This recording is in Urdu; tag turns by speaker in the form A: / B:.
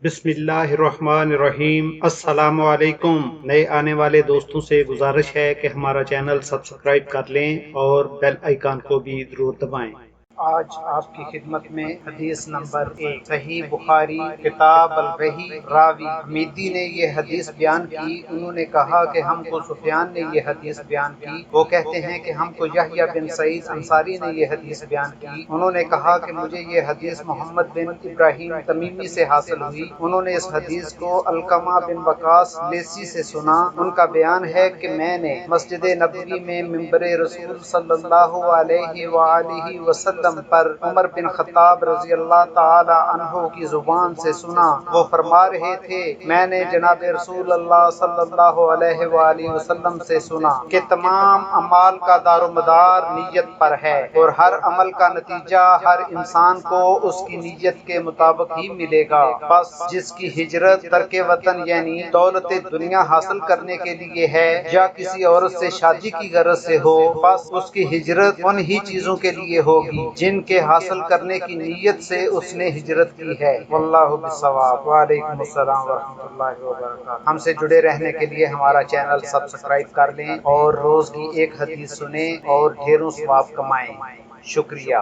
A: بسم اللہ الرحمن الرحیم۔ السلام علیکم۔ نئے آنے والے دوستوں سے گزارش ہے کہ ہمارا چینل سبسکرائب کر لیں اور بیل آئیکن کو بھی ضرور دبائیں۔ آج آپ کی خدمت میں حدیث نمبر 1 صحیح بخاری کتاب الوحی راوی حمیدی نے یہ حدیث بیان کی۔ انہوں نے کہا کہ ہم کو سفیان نے یہ حدیث بیان کی۔ وہ کہتے ہیں کہ ہم کو یحییٰ بن سعید انصاری نے یہ حدیث بیان کی۔ انہوں نے کہا کہ مجھے یہ حدیث محمد بن ابراہیم تمیمی سے حاصل ہوئی۔ انہوں نے اس حدیث کو علقمہ بن وقاص لیثی سے سنا۔ ان کا بیان ہے کہ میں نے مسجد نبوی میں ممبر رسول صلی اللہ علیہ وآلہ وسلم پر عمر بن خطاب رضی اللہ تعالی عنہ کی زبان سے سنا۔ وہ فرما رہے تھے، میں نے جناب رسول اللہ صلی اللہ علیہ وآلہ وسلم سے سنا کہ تمام اعمال کا دار و مدار نیت پر ہے، اور ہر عمل کا نتیجہ ہر انسان کو اس کی نیت کے مطابق ہی ملے گا۔ بس جس کی ہجرت ترک وطن یعنی دولت دنیا حاصل کرنے کے لیے ہے یا کسی عورت سے شادی کی غرض سے ہو، بس اس کی ہجرت ان ہی چیزوں کے لیے ہوگی جن کے حاصل کرنے کی نیت سے اس نے ہجرت کی ہے۔ واللہ بالصواب۔ وعلیکم السلام ورحمۃ اللہ وبرکاتہ۔ ہم سے جڑے رہنے کے لیے ہمارا چینل سبسکرائب کر لیں اور روز کی ایک حدیث سنیں اور ڈھیروں ثواب کمائیں۔ شکریہ۔